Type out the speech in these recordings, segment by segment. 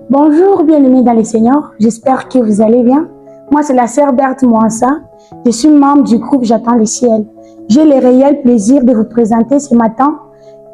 Bonjour, bien-aimés dans les Seigneurs. J'espère que vous allez bien. Moi, c'est la sœur Berthe Mouansa. Je suis membre du groupe J'attends le ciel. J'ai le réel plaisir de vous présenter ce matin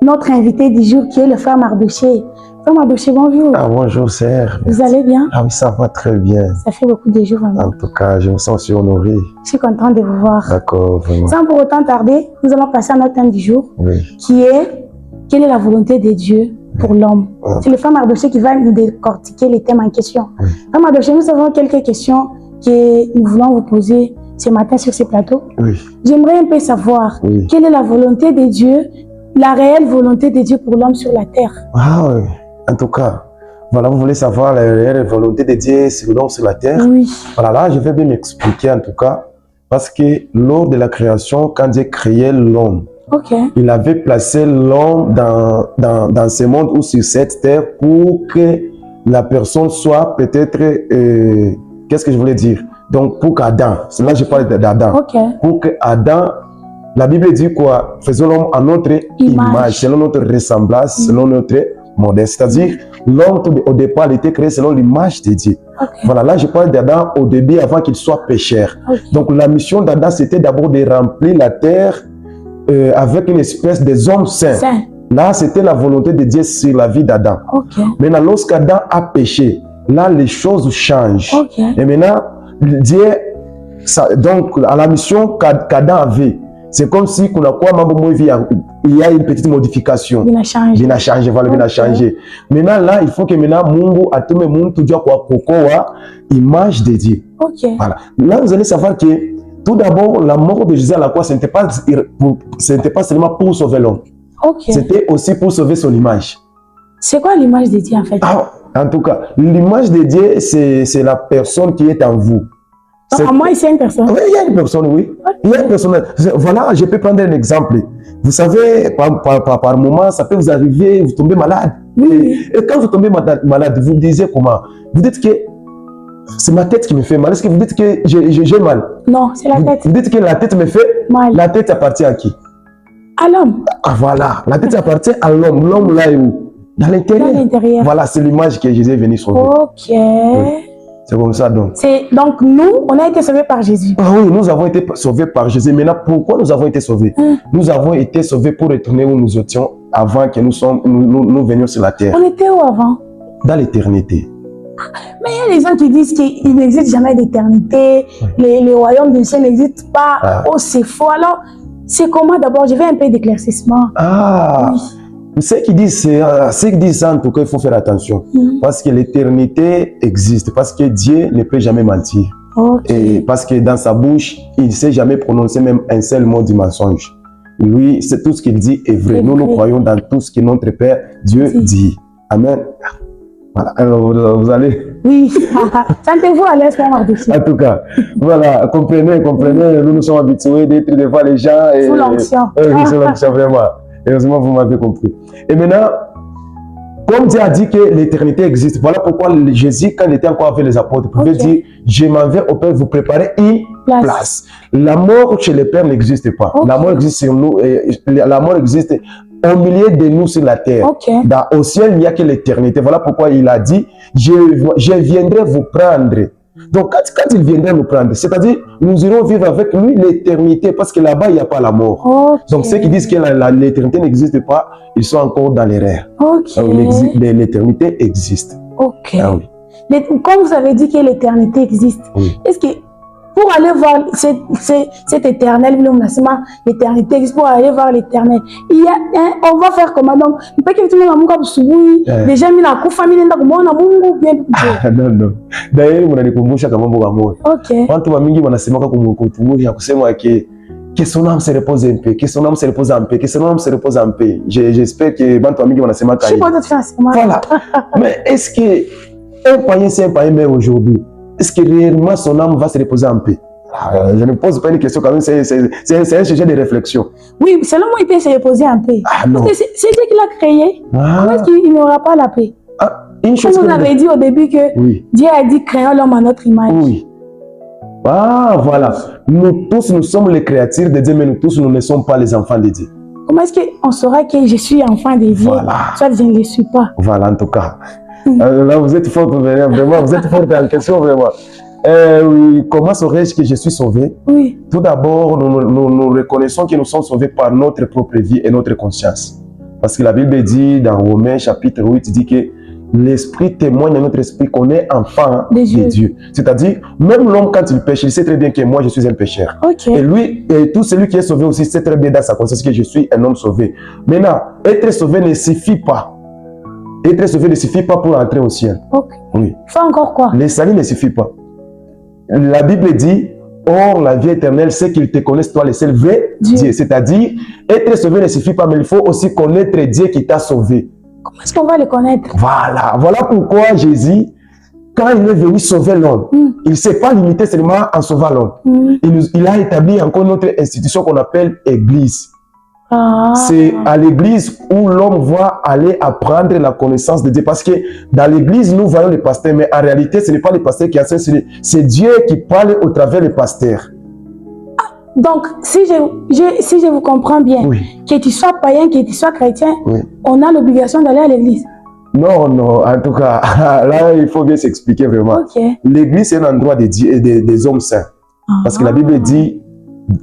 notre invité du jour qui est le frère Mardoché. Frère Mardoché, bonjour. Ah, bonjour, sœur. Vous allez bien? Ah oui, ça va très bien. Ça fait beaucoup de jours. En tout cas, je me sens aussi honoré. Je suis contente de vous voir. D'accord, vraiment. Sans pour autant tarder, nous allons passer à notre thème du jour, Oui. qui est quelle est la volonté de Dieu pour l'homme. Oui. C'est le frère Mardoché qui va nous décortiquer les thèmes en question. Oui. Frère Mardoché, nous avons quelques questions que nous voulons vous poser ce matin sur ce plateau. Oui. J'aimerais un peu savoir quelle est la volonté de Dieu, la réelle volonté de Dieu pour l'homme sur la terre. Ah oui, en tout cas, voilà, vous voulez savoir la réelle volonté de Dieu sur l'homme sur la terre? Oui. Voilà, là, je vais bien m'expliquer en tout cas, parce que lors de la création, quand Dieu créait l'homme, il avait placé l'homme dans ce monde ou sur cette terre pour que la personne soit peut-être, qu'est-ce que je voulais dire? Donc, pour qu'Adam, là je parle d'Adam, pour qu'Adam, la Bible dit quoi? Faisons l'homme à notre image, selon notre ressemblance, selon notre modèle. C'est-à-dire, l'homme au départ il était créé selon l'image de Dieu. Voilà, là je parle d'Adam au début avant qu'il soit pécheur. Donc la mission d'Adam c'était d'abord de remplir la terre avec une espèce des hommes saints. Là c'était la volonté de Dieu sur la vie d'Adam. Maintenant lorsqu'Adam a péché, là les choses changent. Et maintenant Dieu, donc à la mission qu'Adam avait, c'est comme si il y a une petite modification. Il a changé, voilà, il a changé. Maintenant là, il faut que maintenant Mungu atume muntu jua kwa kokoa image de Dieu. Voilà. Là vous allez savoir que tout d'abord la mort de Jésus à la croix, ce n'était pas seulement pour sauver l'homme. C'était aussi pour sauver son image. C'est quoi l'image de Dieu en fait? En tout cas, l'image de Dieu, c'est la personne qui est en vous. Donc, en moi, il y a une personne. Oui, il y a une personne, oui. Il y a une personne. Voilà, je peux prendre un exemple. Vous savez, par moment, ça peut vous arriver, vous tombez malade. Et quand vous tombez malade, vous disiez comment? Vous dites que c'est ma tête qui me fait mal. Est-ce que vous dites que j'ai mal? Non, c'est la tête. Vous dites que la tête me fait mal. La tête appartient à qui? À l'homme. Ah, voilà, la tête appartient à l'homme. L'homme là est où? Dans l'intérieur. Voilà, c'est l'image que Jésus est venu sauver. Oui. C'est comme ça donc. Donc nous, on a été sauvés par Jésus. Ah oui, nous avons été sauvés par Jésus. Maintenant, pourquoi nous avons été sauvés? Nous avons été sauvés pour retourner où nous étions avant que nous venions sur la terre. On était où avant? Dans l'éternité. Mais il y a des gens qui disent qu'il n'existe jamais d'éternité, le royaume du ciel n'existe pas. Oh, c'est faux. Alors, c'est comment d'abord? Je vais un peu d'éclaircissement. Ceux qui disent ça, en tout cas, il faut faire attention. Parce que l'éternité existe. Parce que Dieu ne peut jamais mentir. Et parce que dans sa bouche, il ne sait jamais prononcer même un seul mot du mensonge. Lui, c'est tout ce qu'il dit est vrai. Nous croyons dans tout ce que notre Père Dieu dit. Amen. Voilà. Alors, vous allez... Oui. Sentez-vous à l'aise, Frère Mardoché. En tout cas, voilà, comprenez, nous sommes habitués d'être devant les gens. Sous l'onction. Oui, sous l'onction, vraiment. Heureusement, vous m'avez compris. Et maintenant, comme Dieu a dit que l'éternité existe, voilà pourquoi Jésus, quand il était encore avec les apôtres, pouvait dire, je m'en vais au Père vous préparer une place. La mort chez le Père n'existe pas. La mort existe sur nous, la mort existe au milieu de nous sur la terre. Au ciel, il n'y a que l'éternité. Voilà pourquoi il a dit, je viendrai vous prendre. Donc, quand il viendrait nous prendre, c'est-à-dire, nous irons vivre avec lui l'éternité, parce que là-bas, il n'y a pas la mort. Donc, ceux qui disent que l'éternité n'existe pas, ils sont encore dans l'erreur. L'éternité existe. Comme vous avez dit que l'éternité existe, est-ce que pour aller voir cet éternel, l'éternité existe, pour aller voir l'éternel, on va faire comment? Donc, déjà, non. D'ailleurs, mnanikumbusha kama mambo moja. Watu wengi wanasemaka kumkumbusha kusema que son âme se repose un peu, que son âme se repose un peu, que son âme se repose un peu. J'espère que watu wengi wanasema ça. Voilà. Mais est-ce que un païen c'est un païen mais aujourd'hui? Est-ce que réellement son âme va se reposer un peu? Je ne pose pas une question quand même, c'est un sujet de réflexion. Oui, selon moi, il peut se reposer un peu. Parce que c'est Dieu qui l'a créé. Comment est-ce qu'il n'aura pas la paix? Comme vous avez dit au début que Dieu a dit créons l'homme à notre image. Voilà. Nous tous, nous sommes les créatures de Dieu, mais nous tous, nous ne sommes pas les enfants de Dieu. Comment est-ce qu'on saura que je suis enfant de Dieu? Soit je ne le suis pas. Voilà, en tout cas. Là, vous êtes forte, vraiment, vous êtes forte en question, vraiment. Oui, comment saurais-je que je suis sauvé? Oui. Tout d'abord, nous reconnaissons que nous sommes sauvés par notre propre vie et notre conscience. Parce que la Bible dit dans Romains chapitre 8, dit que l'Esprit témoigne à notre esprit qu'on est enfant de Dieu. C'est-à-dire, même l'homme, quand il pêche, il sait très bien que moi, je suis un pécheur. Okay. Et lui, et tout celui qui est sauvé aussi, sait très bien dans sa conscience que je suis un homme sauvé. Maintenant, être sauvé ne suffit pas. Être sauvé ne suffit pas pour entrer au ciel. Okay. Oui. Faut encore quoi? Le salut ne suffit pas. La Bible dit, or la vie éternelle, c'est qu'ils te connaissent, toi, le seul vrai Dieu. C'est-à-dire, être sauvé ne suffit pas, mais il faut aussi connaître Dieu qui t'a sauvé. Comment est-ce qu'on va le connaître? Voilà pourquoi Jésus, quand il est venu sauver l'homme, il ne s'est pas limité seulement en sauvant l'homme. Il a établi encore notre institution qu'on appelle Église. C'est à l'église où l'homme va aller apprendre la connaissance de Dieu. Parce que dans l'église, nous voyons les pasteurs, mais en réalité, ce n'est pas les pasteurs qui enseignent, c'est Dieu qui parle au travers des pasteurs. Donc, si je vous comprends bien, que tu sois païen, que tu sois chrétien, on a l'obligation d'aller à l'église. Non, en tout cas, là, il faut bien s'expliquer vraiment. L'église, c'est un endroit des hommes saints. Parce que la Bible dit,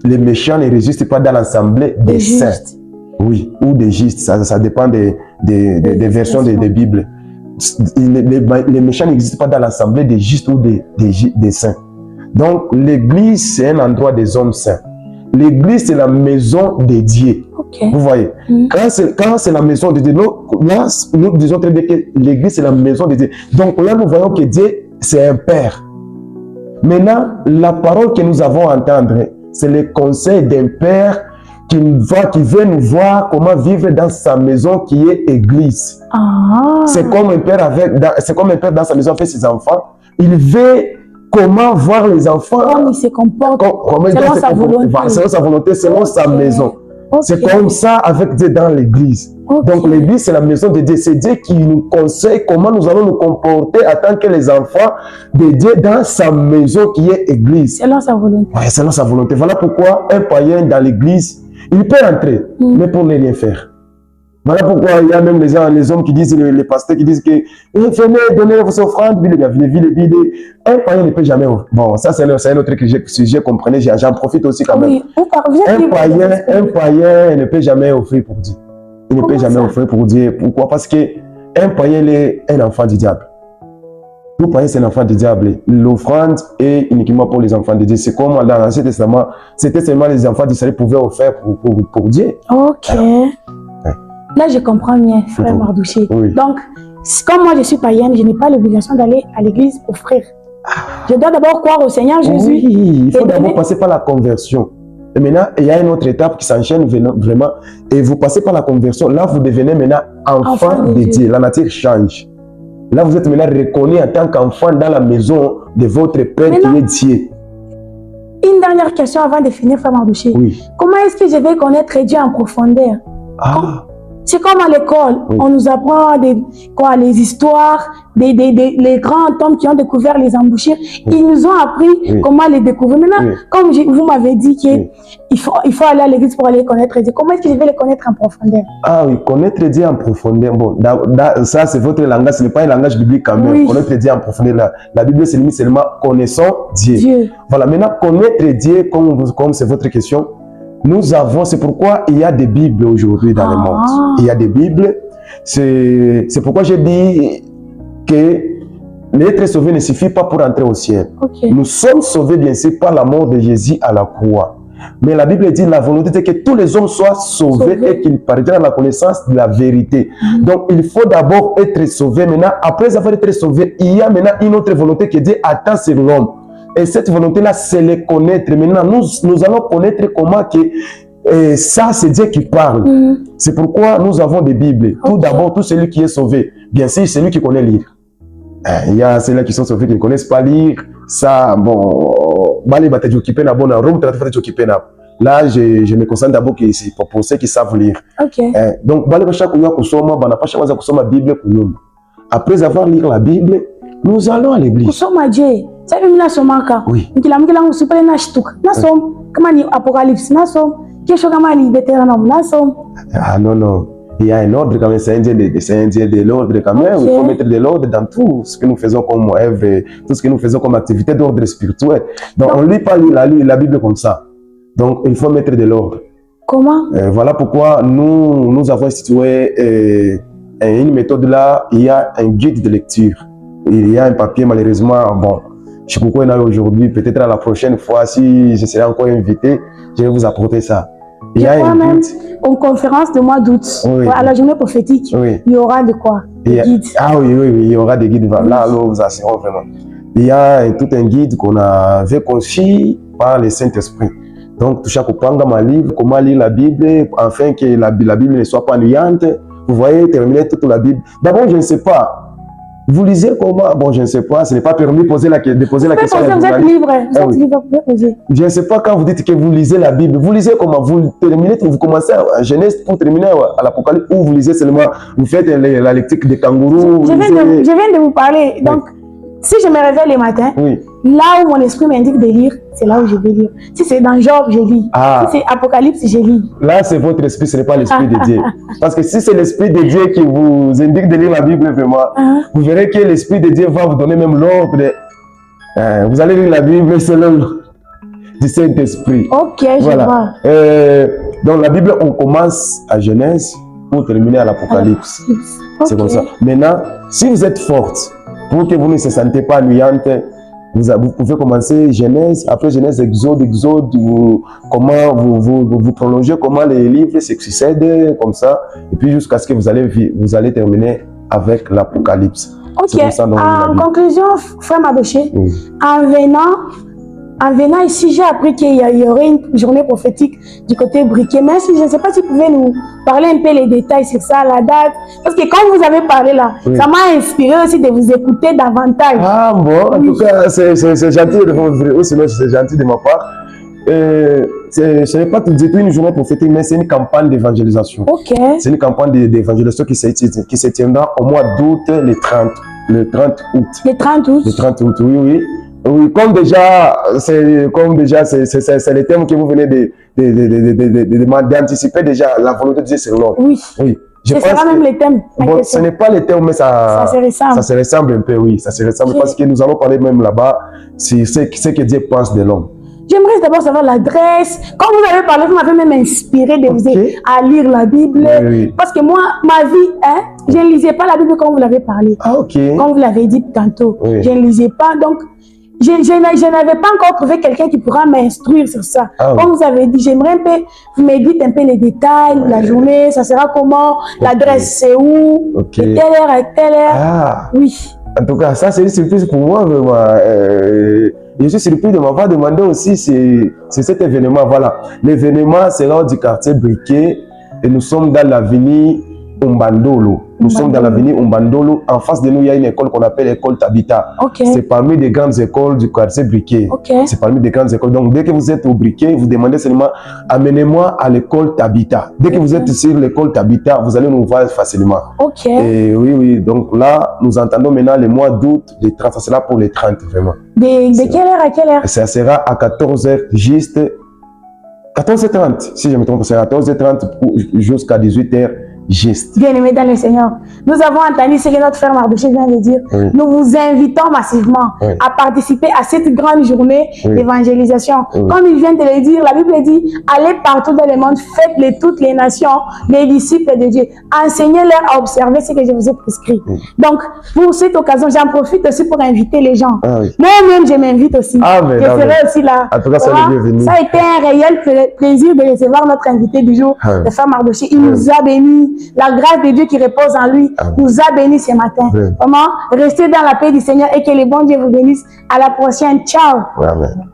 les méchants ne résistent pas dans l'assemblée des saints. Oui, ou des justes, ça dépend des versions des Bibles. Les méchants n'existent pas dans l'assemblée des justes ou des saints. Donc, l'église, c'est un endroit des hommes saints. L'église, c'est la maison de Dieu. Vous voyez, quand c'est la maison de Dieu, nous disons très bien que l'église, c'est la maison de Dieu. Donc là, nous voyons que Dieu, c'est un père. Maintenant, la parole que nous avons à entendre, c'est le conseil d'un père qui veut nous voir comment vivre dans sa maison qui est église. C'est comme un père dans sa maison avec ses enfants. Il veut comment voir les enfants. Comment il se comporte selon sa volonté. Selon sa volonté, selon sa maison. C'est comme ça avec Dieu dans l'église. Donc l'église, c'est la maison de Dieu. C'est Dieu qui nous conseille comment nous allons nous comporter en tant que les enfants de Dieu dans sa maison qui est église. Selon sa volonté. Oui, selon sa volonté. Voilà pourquoi un païen dans l'église, il peut entrer, mais pour ne rien faire. Voilà pourquoi il y a même les hommes qui disent, les pasteurs qui disent que venez donner vos offrandes, un païen ne peut jamais. Bon, ça c'est un autre sujet, comprenez, j'en profite aussi quand même. Un païen ne peut jamais offrir pour Dieu. Il ne peut jamais offrir pour Dieu. Pourquoi? Parce qu'un païen est un enfant du diable. Tout païen, c'est un enfant du diable. L'offrande est uniquement pour les enfants de Dieu. C'est comme dans l'Ancien Testament, c'était seulement les enfants d'Israël pouvaient offrir pour Dieu. Là, je comprends bien, frère Mardouché. Donc, comme moi je suis païenne, je n'ai pas l'obligation d'aller à l'église offrir. Je dois d'abord croire au Seigneur Jésus. Oui, il faut d'abord passer par la conversion. Et maintenant, il y a une autre étape qui s'enchaîne vraiment. Et vous passez par la conversion. Là, vous devenez maintenant enfant de Dieu. La nature change. Là, vous êtes maintenant reconnu en tant qu'enfant dans la maison de votre Père qui est Dieu. Une dernière question avant de finir, frère Mardouché. Comment est-ce que je vais connaître Dieu en profondeur? C'est comme à l'école, on nous apprend les histoires, les grands hommes qui ont découvert les embouchures. Ils nous ont appris comment les découvrir. Maintenant, comme vous m'avez dit qu'il faut aller à l'église pour aller connaître Dieu, comment est-ce que je vais les connaître en profondeur? Ah oui, connaître Dieu en profondeur. Bon, ça c'est votre langage, ce n'est pas un langage biblique quand même. Connaître Dieu en profondeur, la Bible se limite seulement connaissons Dieu. Voilà, maintenant connaître Dieu, comme c'est votre question. Nous avons, c'est pourquoi il y a des Bibles aujourd'hui dans le monde. Il y a des Bibles. C'est pourquoi j'ai dit que l'être sauvé ne suffit pas pour entrer au ciel. Nous sommes sauvés bien sûr par la mort de Jésus à la croix. Mais la Bible dit la volonté c'est que tous les hommes soient sauvés et qu'ils parviennent à la connaissance de la vérité. Donc il faut d'abord être sauvé. Maintenant, après avoir été sauvé, il y a maintenant une autre volonté que Dieu attend sur l'homme. Et cette volonté-là, c'est le connaître. Maintenant, nous allons connaître comment que ça, c'est Dieu qui parle. C'est pourquoi nous avons des Bibles. Tout d'abord, tout celui qui est sauvé, bien sûr, c'est lui qui connaît lire. Il y a ceux-là qui sont sauvés qui ne connaissent pas lire. Ça, bon, là, je me concentre d'abord pour ceux qui savent lire. Donc, après avoir lu la Bible, nous allons à l'église. Oui. Ah non, non. Il y a un ordre quand même, c'est un Dieu de l'ordre quand même. Il faut mettre de l'ordre dans tout ce que nous faisons comme œuvre, tout ce que nous faisons comme activité d'ordre spirituel. Donc on ne lit pas la Bible comme ça. Donc il faut mettre de l'ordre. Comment? Voilà pourquoi nous avons institué une méthode là. Il y a un guide de lecture. Il y a un papier, malheureusement, bon, je sais pourquoi il y en a aujourd'hui. Peut-être à la prochaine fois, si je serai encore invité, je vais vous apporter ça. Il y a un guide. Une conférence de mois d'août, à la journée prophétique, il y aura de quoi? Des guides. Ah oui, il y aura des guides. Là, nous vous assurons vraiment. Il y a tout un guide qu'on avait conçu par le Saint-Esprit. Donc, tout chaque panga ma livre, comment lire la Bible, afin que la Bible ne soit pas ennuyante. Vous voyez, terminer toute la Bible. D'abord, je ne sais pas. Vous lisez comment? Bon, je ne sais pas. Ce n'est pas permis de poser la question. Vous êtes libre. Vous êtes libre, vous pouvez poser. Je ne sais pas quand vous dites que vous lisez la Bible. Vous lisez comment? Vous terminez, vous commencez à Genèse pour terminer à l'Apocalypse, ou vous lisez seulement, vous faites la lecture des kangourous. Je viens de vous parler. Donc, si je me réveille le matin, là où mon esprit m'indique de lire, c'est là où je vais lire. Si c'est dans Job, je lis. Si c'est Apocalypse, je lis. Là, c'est votre esprit, ce n'est pas l'esprit de Dieu. Parce que si c'est l'esprit de Dieu qui vous indique de lire la Bible, vraiment, vous verrez que l'esprit de Dieu va vous donner même l'ordre. Vous allez lire la Bible selon du Saint-Esprit. Ok, je vois. Donc, la Bible, on commence à Genèse pour terminer à l'Apocalypse. C'est comme ça. Maintenant, si vous êtes forte, pour que vous ne se sentez pas ennuyante, vous pouvez commencer Genèse, après Genèse, Exode, comment vous prolongez, comment les livres se succèdent, comme ça, et puis jusqu'à ce que vous allez terminer avec l'Apocalypse. Ok, en conclusion, frère Mardoché, en venant ici, j'ai appris qu'il y aurait une journée prophétique du côté briquet. Mais je ne sais pas si vous pouvez nous parler un peu les détails sur ça, la date. Parce que quand vous avez parlé là, ça m'a inspiré aussi de vous écouter davantage. Ah bon, en tout cas, c'est gentil de vous, sinon c'est gentil de ma part. Ce n'est pas du tout une journée prophétique, mais c'est une campagne d'évangélisation. C'est une campagne d'évangélisation qui se tiendra au mois d'août, le 30 août. Le 30 août? Le 30 août, oui. Oui, comme déjà, c'est le thème que vous venez d'anticiper déjà, la volonté de Dieu sur l'homme. Oui. Ce sera même le thème. Bon, ce n'est pas le thème, mais ça se ressemble un peu, oui. Ça se ressemble parce que nous allons parler même là-bas sur ce que Dieu pense de l'homme. J'aimerais d'abord savoir l'adresse. Quand vous avez parlé, vous m'avez même inspiré de vous à lire la Bible. Parce que moi, ma vie, je ne lisais pas la Bible quand vous l'avez parlé. Comme vous l'avez dit tantôt, je ne lisais pas. Donc, je n'avais pas encore trouvé quelqu'un qui pourra m'instruire sur ça. Comme vous avez dit, j'aimerais un peu, vous me dites un peu les détails, la journée, ça sera comment, l'adresse c'est où, de telle heure à telle heure. Oui. En tout cas, ça c'est une surprise pour moi, vraiment. Je suis surpris de m'avoir demandé aussi c'est cet événement. Voilà. L'événement sera du quartier Briquet et nous sommes dans l'avenue Umbandolo. Nous sommes dans l'avenue Umbandolo. En face de nous, il y a une école qu'on appelle l'école Tabita. C'est parmi les grandes écoles du quartier Briquet. C'est parmi les grandes écoles. Donc, dès que vous êtes au Briquet, vous demandez seulement amenez-moi à l'école Tabita. Dès que vous êtes sur l'école Tabita, vous allez nous voir facilement. Et oui. Donc là, nous entendons maintenant le mois d'août, les 30. Ça sera pour les 30, vraiment. De quelle heure à quelle heure? Ça sera à 14h juste. 14h30, si je me trompe, c'est à 14h30 jusqu'à 18h. Bien-aimés dans le Seigneur, nous avons entendu ce que notre frère Mardoché vient de dire. Nous vous invitons massivement à participer à cette grande journée d'évangélisation. Comme il vient de le dire, la Bible dit, allez partout dans le monde, faites-les toutes les nations, les disciples de Dieu. Enseignez-leur à observer ce que je vous ai prescrit. Donc, pour cette occasion, j'en profite aussi pour inviter les gens. Moi-même, je m'invite aussi. Je serai aussi là. En tout cas, ça a été un réel plaisir de recevoir notre invité du jour, le frère Mardoché. Il nous a bénis. La grâce de Dieu qui repose en lui nous a bénis ce matin. Vraiment, restez dans la paix du Seigneur et que le bon Dieu vous bénisse. À la prochaine. Ciao. Amen.